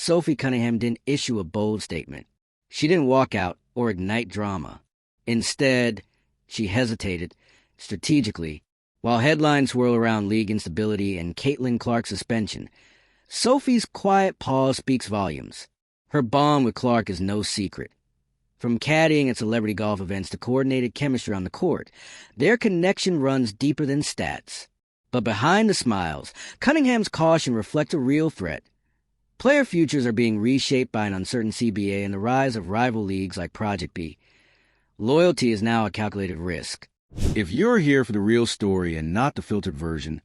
Sophie Cunningham didn't issue a bold statement. She didn't walk out or ignite drama. Instead, she hesitated, strategically. While headlines swirl around league instability and Caitlin Clark's suspension, Sophie's quiet pause speaks volumes. Her bond with Clark is no secret. From caddying at celebrity golf events to coordinated chemistry on the court, their connection runs deeper than stats. But behind the smiles, Cunningham's caution reflects a real threat. Player futures are being reshaped by an uncertain CBA and the rise of rival leagues like Project B. Loyalty is now a calculated risk. If you're here for the real story and not the filtered version,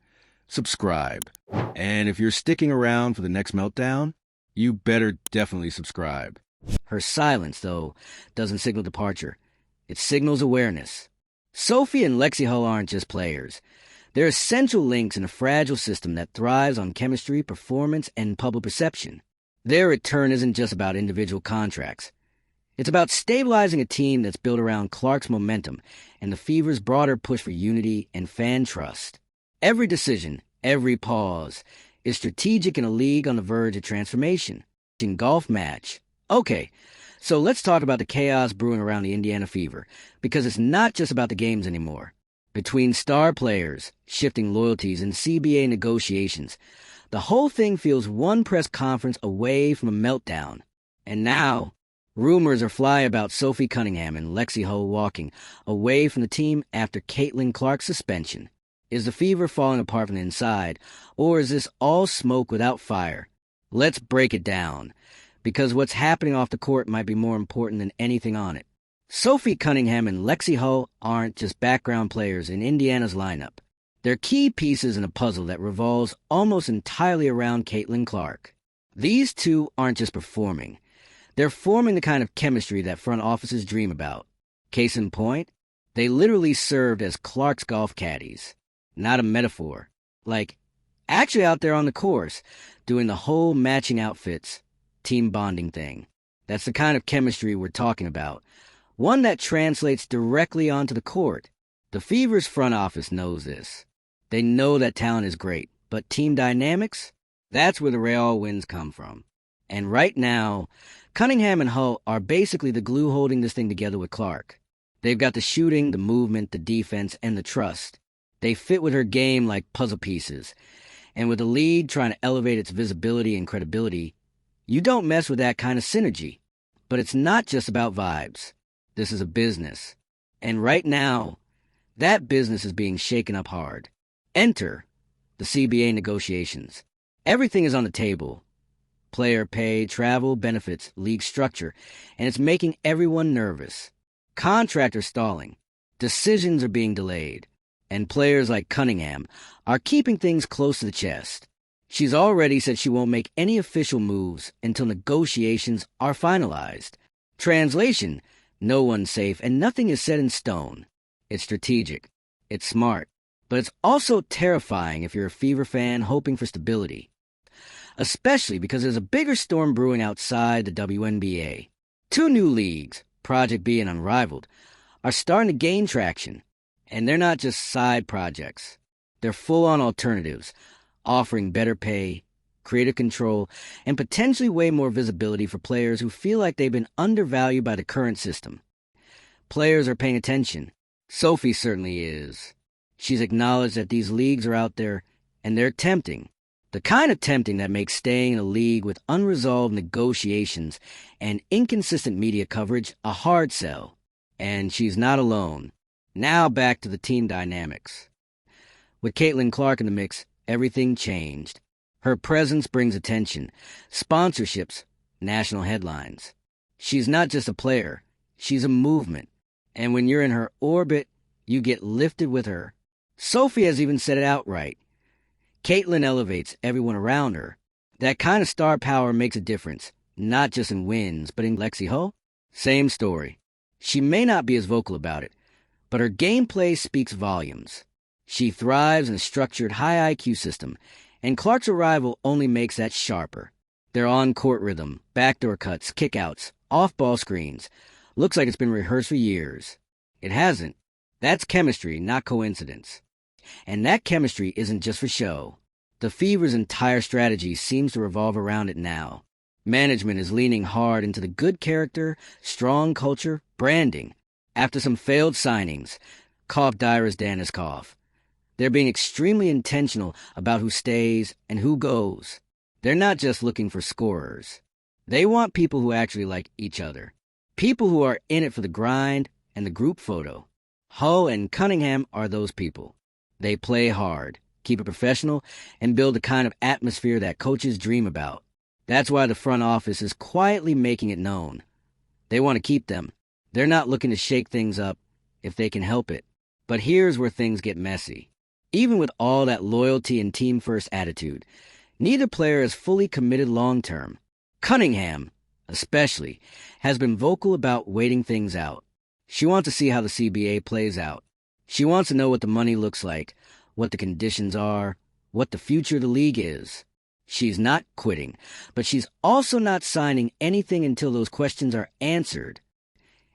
subscribe. And if you're sticking around for the next meltdown, you better definitely subscribe. Her silence, though, doesn't signal departure. It signals awareness. Sophie and Lexie Hull aren't just players. They're essential links in a fragile system that thrives on chemistry, performance, and public perception. Their return isn't just about individual contracts. It's about stabilizing a team that's built around Clark's momentum and the Fever's broader push for unity and fan trust. Every decision, every pause, is strategic in a league on the verge of transformation. In golf match. Okay, so let's talk about the chaos brewing around the Indiana Fever, because it's not just about the games anymore. Between star players, shifting loyalties, and CBA negotiations, the whole thing feels one press conference away from a meltdown. And now, rumors are flying about Sophie Cunningham and Lexie Hull walking away from the team after Caitlin Clark's suspension. Is the Fever falling apart from the inside, or is this all smoke without fire? Let's break it down, because what's happening off the court might be more important than anything on it. Sophie Cunningham and Lexie Hull aren't just background players in Indiana's lineup. They're key pieces in a puzzle that revolves almost entirely around Caitlin Clark. These two aren't just performing. They're forming the kind of chemistry that front offices dream about. Case in point, they literally served as Clark's golf caddies. Not a metaphor. Like, actually out there on the course, doing the whole matching outfits, team bonding thing. That's the kind of chemistry we're talking about. One that translates directly onto the court. The Fever's front office knows this. They know that talent is great, but team dynamics? That's where the Real wins come from. And right now, Cunningham and Hull are basically the glue holding this thing together with Clark. They've got the shooting, the movement, the defense, and the trust. They fit with her game like puzzle pieces. And with the league trying to elevate its visibility and credibility, you don't mess with that kind of synergy. But it's not just about vibes. This is a business. And right now, that business is being shaken up hard. Enter the CBA negotiations. Everything is on the table. Player pay, travel, benefits, league structure, and it's making everyone nervous. Contractors stalling. Decisions are being delayed. And players like Cunningham are keeping things close to the chest. She's already said she won't make any official moves until negotiations are finalized. Translation: no one's safe and nothing is set in stone. It's strategic. It's smart. But it's also terrifying if you're a Fever fan hoping for stability. Especially because there's a bigger storm brewing outside the WNBA. Two new leagues, Project B and Unrivaled, are starting to gain traction. And they're not just side projects. They're full-on alternatives, offering better pay, creative control, and potentially way more visibility for players who feel like they've been undervalued by the current system. Players are paying attention. Sophie certainly is. She's acknowledged that these leagues are out there, and they're tempting. The kind of tempting that makes staying in a league with unresolved negotiations and inconsistent media coverage a hard sell. And she's not alone. Now back to the team dynamics. With Caitlin Clark in the mix, everything changed. Her presence brings attention, sponsorships, national headlines. She's not just a player, she's a movement. And when you're in her orbit, you get lifted with her. Sophie has even said it outright. Caitlin elevates everyone around her. That kind of star power makes a difference, not just in wins, but in Lexie Hull. Same story. She may not be as vocal about it, but her gameplay speaks volumes. She thrives in a structured high IQ system, and Clark's arrival only makes that sharper. Their on-court rhythm, backdoor cuts, kickouts, off-ball screens. Looks like it's been rehearsed for years. It hasn't. That's chemistry, not coincidence. And that chemistry isn't just for show. The Fever's entire strategy seems to revolve around it now. Management is leaning hard into the good character, strong culture, branding. After some failed signings, cough direst Danis cough. They're being extremely intentional about who stays and who goes. They're not just looking for scorers. They want people who actually like each other. People who are in it for the grind and the group photo. Hull and Cunningham are those people. They play hard, keep it professional, and build the kind of atmosphere that coaches dream about. That's why the front office is quietly making it known. They want to keep them. They're not looking to shake things up if they can help it. But here's where things get messy. Even with all that loyalty and team-first attitude, neither player is fully committed long-term. Cunningham, especially, has been vocal about waiting things out. She wants to see how the CBA plays out. She wants to know what the money looks like, what the conditions are, what the future of the league is. She's not quitting, but she's also not signing anything until those questions are answered.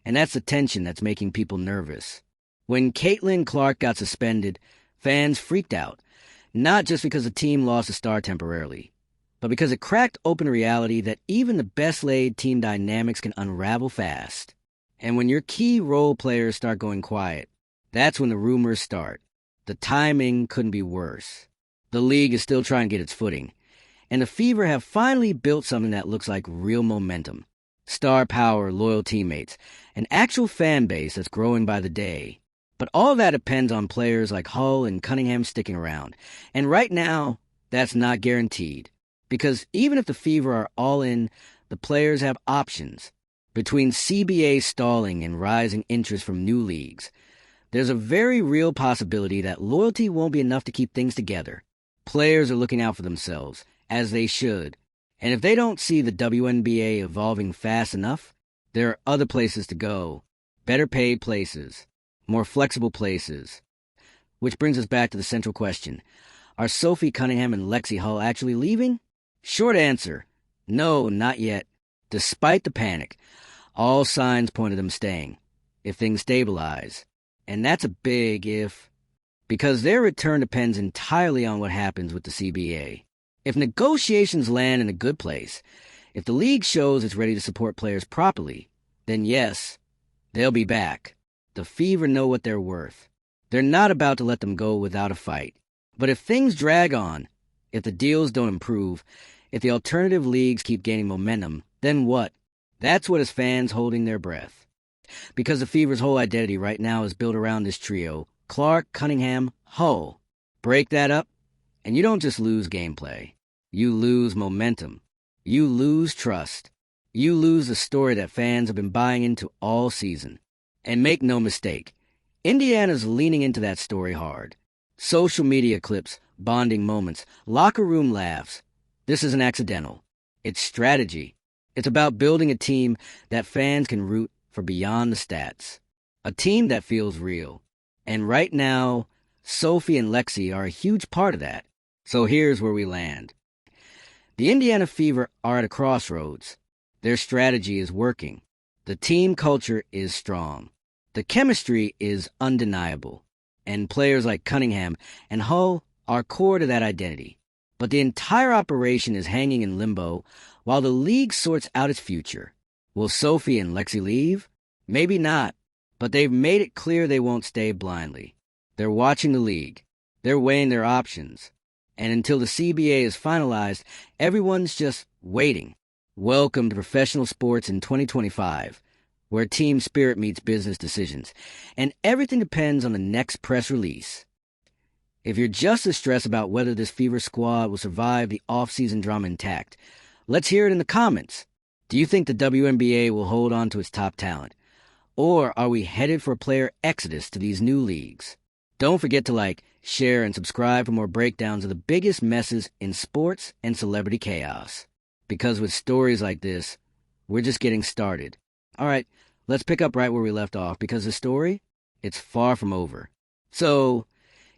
And that's the tension that's making people nervous. When Caitlin Clark got suspended, fans freaked out, not just because the team lost a star temporarily, but because it cracked open a reality that even the best-laid team dynamics can unravel fast. And when your key role players start going quiet, that's when the rumors start. The timing couldn't be worse. The league is still trying to get its footing, and the Fever have finally built something that looks like real momentum. Star power, loyal teammates, an actual fan base that's growing by the day. But all that depends on players like Hull and Cunningham sticking around. And right now, that's not guaranteed. Because even if the Fever are all in, the players have options. Between CBA stalling and rising interest from new leagues, there's a very real possibility that loyalty won't be enough to keep things together. Players are looking out for themselves, as they should. And if they don't see the WNBA evolving fast enough, there are other places to go. Better paid places. More flexible places. Which brings us back to the central question. Are Sophie Cunningham and Lexie Hull actually leaving? Short answer, no, not yet. Despite the panic, all signs point to them staying, if things stabilize. And that's a big if, because their return depends entirely on what happens with the CBA. If negotiations land in a good place, if the league shows it's ready to support players properly, then yes, they'll be back. The Fever know what they're worth. They're not about to let them go without a fight. But if things drag on, if the deals don't improve, if the alternative leagues keep gaining momentum, then what? That's what has fans holding their breath. Because the Fever's whole identity right now is built around this trio, Clark, Cunningham, Hull. Break that up, and you don't just lose gameplay. You lose momentum. You lose trust. You lose the story that fans have been buying into all season. And make no mistake, Indiana's leaning into that story hard. Social media clips, bonding moments, locker room laughs. This isn't accidental. It's strategy. It's about building a team that fans can root for beyond the stats. A team that feels real. And right now, Sophie and Lexie are a huge part of that. So here's where we land. The Indiana Fever are at a crossroads. Their strategy is working. The team culture is strong. The chemistry is undeniable. And players like Cunningham and Hull are core to that identity. But the entire operation is hanging in limbo while the league sorts out its future. Will Sophie and Lexie leave? Maybe not. But they've made it clear they won't stay blindly. They're watching the league. They're weighing their options. And until the CBA is finalized, everyone's just waiting. Welcome to professional sports in 2025, where team spirit meets business decisions, and everything depends on the next press release. If you're just as stressed about whether this Fever squad will survive the off-season drama intact, let's hear it in the comments. Do you think the WNBA will hold on to its top talent? Or are we headed for a player exodus to these new leagues? Don't forget to like, share, and subscribe for more breakdowns of the biggest messes in sports and celebrity chaos. Because with stories like this, we're just getting started. All right, let's pick up right where we left off, because the story, it's far from over. So,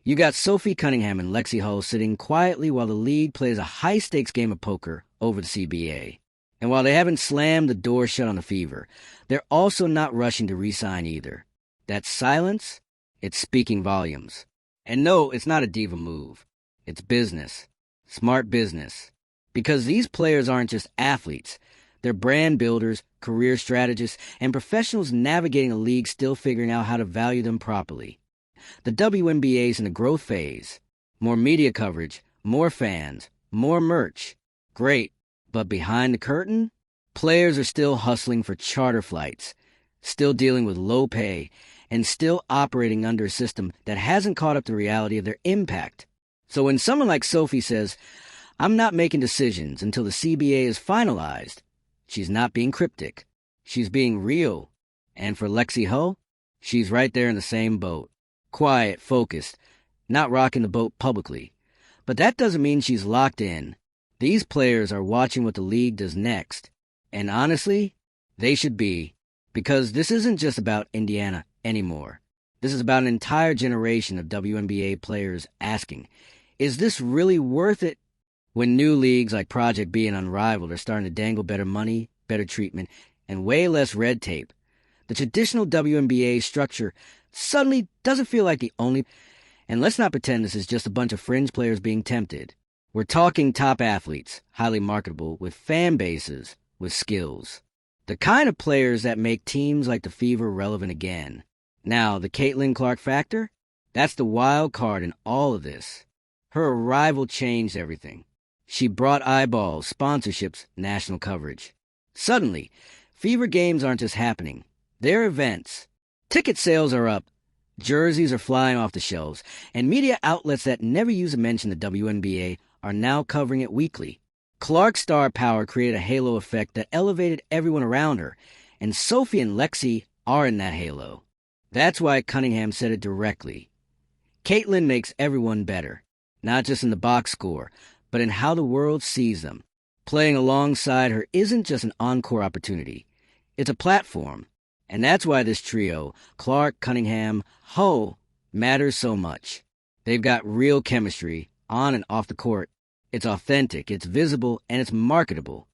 you got Sophie Cunningham and Lexie Hull sitting quietly while the league plays a high-stakes game of poker over the CBA. And while they haven't slammed the door shut on the Fever, they're also not rushing to re-sign either. That silence, it's speaking volumes. And no, it's not a diva move. It's business. Smart business. Because these players aren't just athletes. They're brand builders, career strategists, and professionals navigating a league still figuring out how to value them properly. The WNBA's in a growth phase. More media coverage, more fans, more merch. Great. But behind the curtain, players are still hustling for charter flights, still dealing with low pay, and still operating under a system that hasn't caught up to the reality of their impact. So when someone like Sophie says, "I'm not making decisions until the CBA is finalized," she's not being cryptic. She's being real. And for Lexie Hull, she's right there in the same boat. Quiet, focused, not rocking the boat publicly. But that doesn't mean she's locked in. These players are watching what the league does next. And honestly, they should be. Because this isn't just about Indiana anymore. This is about an entire generation of WNBA players asking, is this really worth it? When new leagues like Project B and Unrivaled are starting to dangle better money, better treatment, and way less red tape, the traditional WNBA structure suddenly doesn't feel like the only. And let's not pretend this is just a bunch of fringe players being tempted. We're talking top athletes, highly marketable, with fan bases, with skills. The kind of players that make teams like the Fever relevant again. Now, the Caitlin Clark factor? That's the wild card in all of this. Her arrival changed everything. She brought eyeballs, sponsorships, national coverage. Suddenly, Fever games aren't just happening. They're events. Ticket sales are up. Jerseys are flying off the shelves. And media outlets that never used to mention the WNBA are now covering it weekly. Clark's star power created a halo effect that elevated everyone around her. And Sophie and Lexie are in that halo. That's why Cunningham said it directly. Caitlin makes everyone better. Not just in the box score, but in how the world sees them. Playing alongside her isn't just an encore opportunity. It's a platform. And that's why this trio, Clark, Cunningham, Hull, matters so much. They've got real chemistry, on and off the court. It's authentic, it's visible, and it's marketable.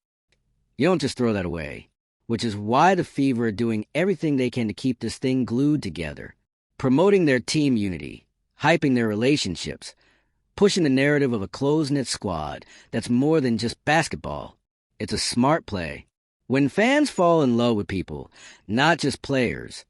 You don't just throw that away. Which is why the Fever are doing everything they can to keep this thing glued together. Promoting their team unity, hyping their relationships, pushing the narrative of a close-knit squad that's more than just basketball. It's a smart play. When fans fall in love with people, not just players,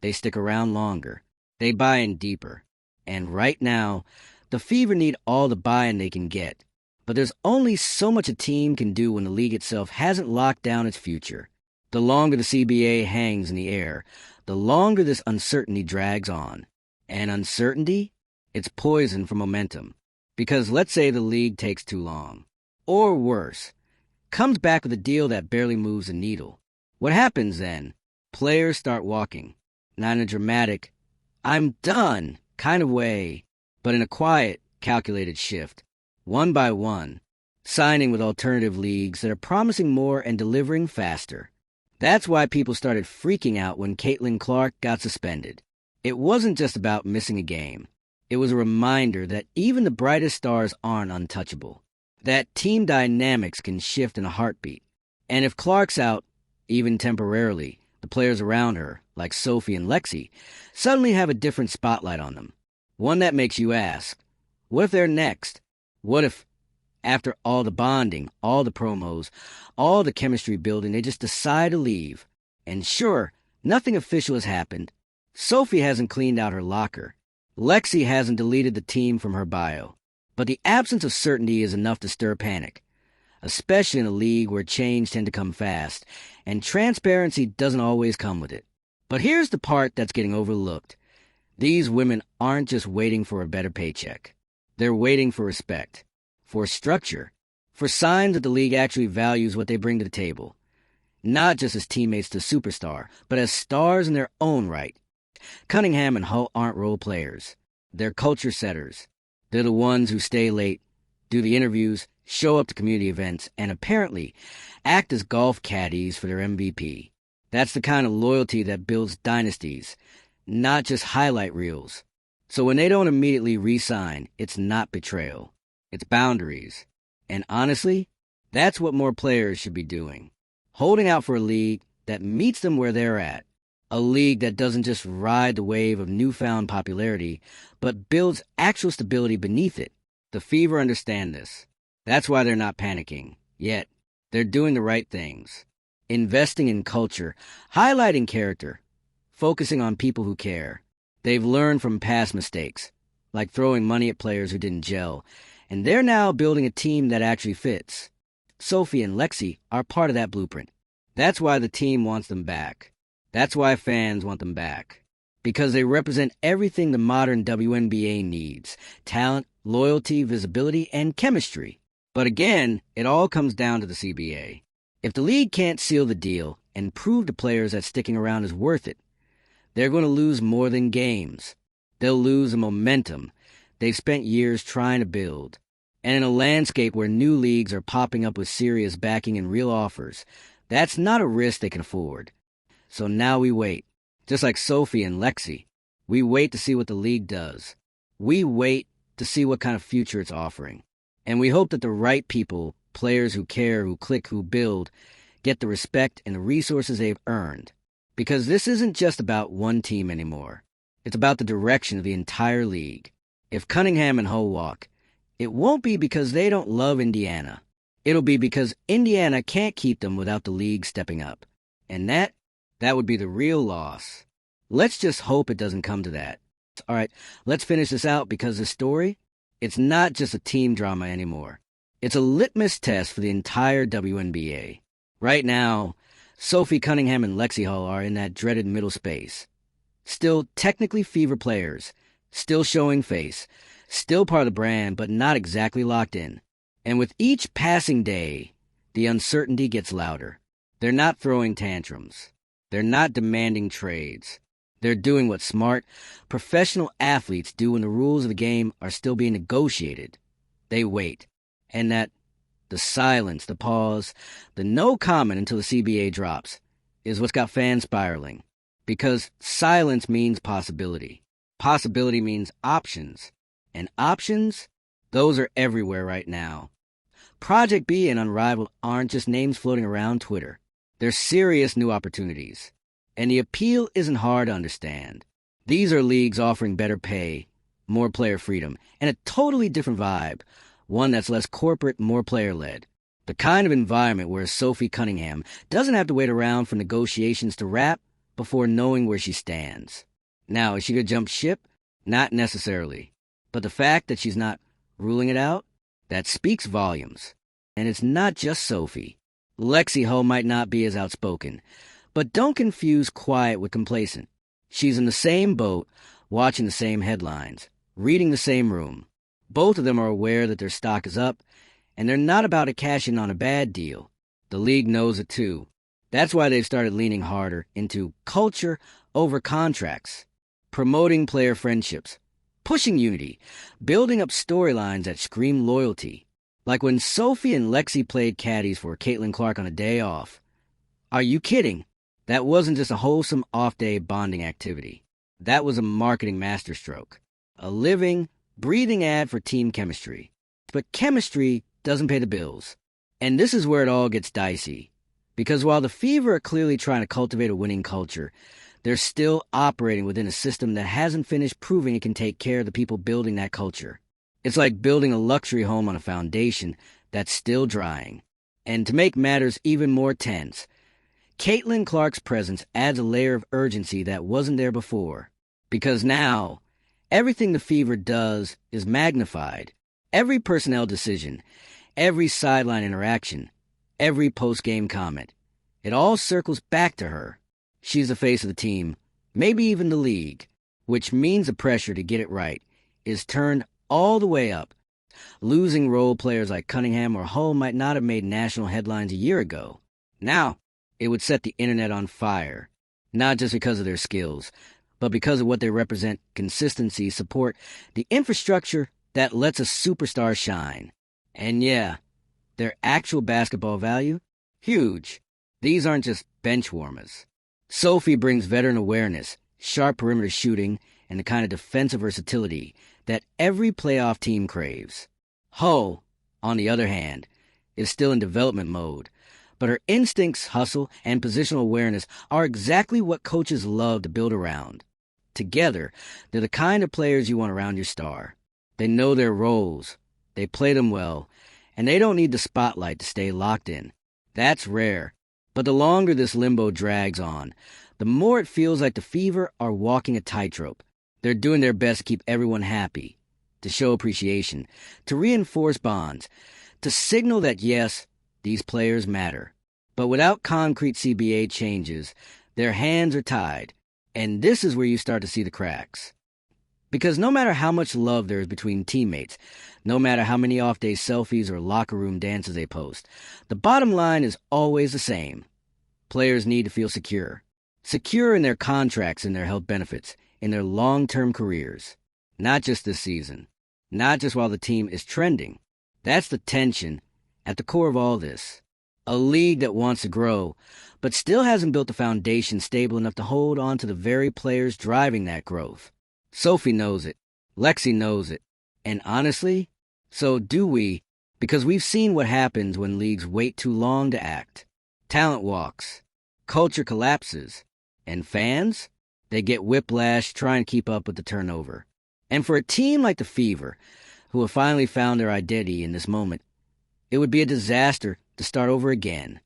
they stick around longer. They buy in deeper. And right now, the Fever need all the buy-in they can get. But there's only so much a team can do when the league itself hasn't locked down its future. The longer the CBA hangs in the air, the longer this uncertainty drags on. And uncertainty? It's poison for momentum. Because let's say the league takes too long. Or worse, comes back with a deal that barely moves a needle. What happens then? Players start walking. Not in a dramatic, "I'm done" kind of way, but in a quiet, calculated shift. One by one, signing with alternative leagues that are promising more and delivering faster. That's why people started freaking out when Caitlin Clark got suspended. It wasn't just about missing a game. It was a reminder that even the brightest stars aren't untouchable. That team dynamics can shift in a heartbeat. And if Clark's out, even temporarily, the players around her, like Sophie and Lexie, suddenly have a different spotlight on them. One that makes you ask, what if they're next? What if, after all the bonding, all the promos, all the chemistry building, they just decide to leave? And sure, nothing official has happened. Sophie hasn't cleaned out her locker. Lexie hasn't deleted the team from her bio. But the absence of certainty is enough to stir panic, especially in a league where change tends to come fast, and transparency doesn't always come with it. But here's the part that's getting overlooked. These women aren't just waiting for a better paycheck. They're waiting for respect, for structure, for signs that the league actually values what they bring to the table. Not just as teammates to superstar, but as stars in their own right. Cunningham and Hull aren't role players. They're culture setters. They're the ones who stay late, do the interviews, show up to community events, and apparently act as golf caddies for their MVP. That's the kind of loyalty that builds dynasties, not just highlight reels. So when they don't immediately re-sign, it's not betrayal. It's boundaries. And honestly, that's what more players should be doing. Holding out for a league that meets them where they're at. A league that doesn't just ride the wave of newfound popularity, but builds actual stability beneath it. The Fever understand this. That's why they're not panicking. Yet, they're doing the right things. Investing in culture, highlighting character, focusing on people who care. They've learned from past mistakes, like throwing money at players who didn't gel, and they're now building a team that actually fits. Sophie and Lexie are part of that blueprint. That's why the team wants them back. That's why fans want them back. Because they represent everything the modern WNBA needs: talent, loyalty, visibility, and chemistry. But again, it all comes down to the CBA. If the league can't seal the deal and prove to players that sticking around is worth it, they're going to lose more than games. They'll lose the momentum they've spent years trying to build. And in a landscape where new leagues are popping up with serious backing and real offers, that's not a risk they can afford. So now we wait. Just like Sophie and Lexie, we wait to see what the league does. We wait to see what kind of future it's offering. And we hope that the right people, players who care, who click, who build, get the respect and the resources they've earned. Because this isn't just about one team anymore. It's about the direction of the entire league. If Cunningham and Ho walk, it won't be because they don't love Indiana. It'll be because Indiana can't keep them without the league stepping up. And that would be the real loss. Let's just hope it doesn't come to that. All right, let's finish this out, because this story, it's not just a team drama anymore. It's a litmus test for the entire WNBA. Right now, Sophie Cunningham and Lexie Hull are in that dreaded middle space. Still technically Fever players, still showing face, still part of the brand, but not exactly locked in. And with each passing day, the uncertainty gets louder. They're not throwing tantrums. They're not demanding trades. They're doing what smart, professional athletes do when the rules of the game are still being negotiated. They wait. And the silence, the pause, the no comment until the CBA drops is what's got fans spiraling. Because silence means possibility. Possibility means options. And options, those are everywhere right now. Project B and Unrivaled aren't just names floating around Twitter. They're serious new opportunities. And the appeal isn't hard to understand. These are leagues offering better pay, more player freedom, and a totally different vibe, one that's less corporate, more player-led. The kind of environment where Sophie Cunningham doesn't have to wait around for negotiations to wrap before knowing where she stands. Now, is she going to jump ship? Not necessarily. But the fact that she's not ruling it out, that speaks volumes. And it's not just Sophie. Lexie Hull might not be as outspoken, but don't confuse quiet with complacent. She's in the same boat, watching the same headlines, reading the same room. Both of them are aware that their stock is up, and they're not about to cash in on a bad deal. The league knows it too. That's why they've started leaning harder into culture over contracts, promoting player friendships, pushing unity, building up storylines that scream loyalty. Like when Sophie and Lexie played caddies for Caitlin Clark on a day off. Are you kidding? That wasn't just a wholesome off-day bonding activity. That was a marketing masterstroke. A living, breathing ad for team chemistry. But chemistry doesn't pay the bills. And this is where it all gets dicey. Because while the Fever are clearly trying to cultivate a winning culture, they're still operating within a system that hasn't finished proving it can take care of the people building that culture. It's like building a luxury home on a foundation that's still drying. And to make matters even more tense, Caitlin Clark's presence adds a layer of urgency that wasn't there before. Because now, everything the Fever does is magnified. Every personnel decision, every sideline interaction, every post-game comment, it all circles back to her. She's the face of the team, maybe even the league, which means the pressure to get it right is turned all the way up. Losing role players like Cunningham or Hull might not have made national headlines a year ago. Now, it would set the internet on fire. Not just because of their skills, but because of what they represent: consistency, support, the infrastructure that lets a superstar shine. And yeah, their actual basketball value? Huge. These aren't just bench warmers. Sophie brings veteran awareness, sharp perimeter shooting, and the kind of defensive versatility that every playoff team craves. Hull, on the other hand, is still in development mode, but her instincts, hustle, and positional awareness are exactly what coaches love to build around. Together, they're the kind of players you want around your star. They know their roles, they play them well, and they don't need the spotlight to stay locked in. That's rare. But the longer this limbo drags on, the more it feels like the Fever are walking a tightrope. They're doing their best to keep everyone happy, to show appreciation, to reinforce bonds, to signal that, yes, these players matter. But without concrete CBA changes, their hands are tied, and this is where you start to see the cracks. Because no matter how much love there is between teammates, no matter how many off-day selfies or locker room dances they post, the bottom line is always the same. Players need to feel secure. Secure in their contracts and their health benefits, in their long-term careers. Not just this season. Not just while the team is trending. That's the tension at the core of all this. A league that wants to grow, but still hasn't built the foundation stable enough to hold on to the very players driving that growth. Sophie knows it. Lexie knows it. And honestly, so do we, because we've seen what happens when leagues wait too long to act. Talent walks. Culture collapses. And fans? They get whiplash trying to keep up with the turnover. And for a team like the Fever, who have finally found their identity in this moment, it would be a disaster to start over again.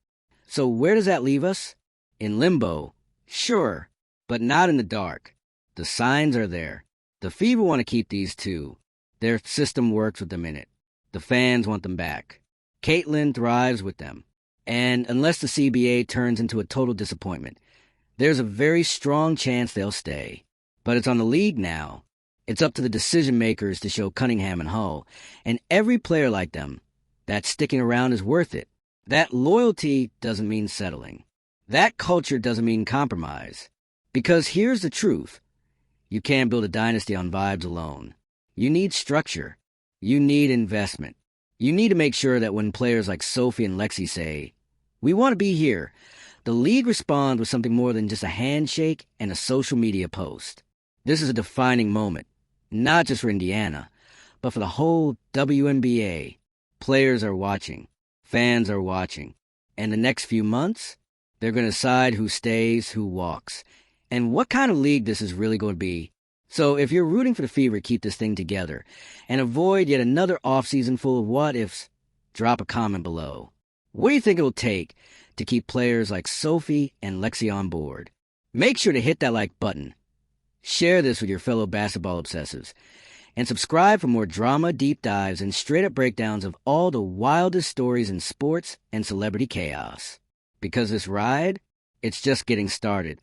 So where does that leave us? In limbo, sure, but not in the dark. The signs are there. The Fever want to keep these two. Their system works with them in it. The fans want them back. Caitlin thrives with them. And unless the CBA turns into a total disappointment, there's a very strong chance they'll stay. But it's on the league now. It's up to the decision makers to show Cunningham and Hull, and every player like them, that sticking around is worth it. That loyalty doesn't mean settling. That culture doesn't mean compromise. Because here's the truth. You can't build a dynasty on vibes alone. You need structure. You need investment. You need to make sure that when players like Sophie and Lexie say, "We want to be here," the league responds with something more than just a handshake and a social media post. This is a defining moment, not just for Indiana, but for the whole WNBA. Players are watching. Fans are watching. And the next few months, they're going to decide who stays, who walks, and what kind of league this is really going to be. So if you're rooting for the Fever, keep this thing together and avoid yet another offseason full of what-ifs, drop a comment below. What do you think it'll take to keep players like Sophie and Lexie on board? Make sure to hit that like button. Share this with your fellow basketball obsessives. And subscribe for more drama, deep dives, and straight-up breakdowns of all the wildest stories in sports and celebrity chaos. Because this ride, it's just getting started.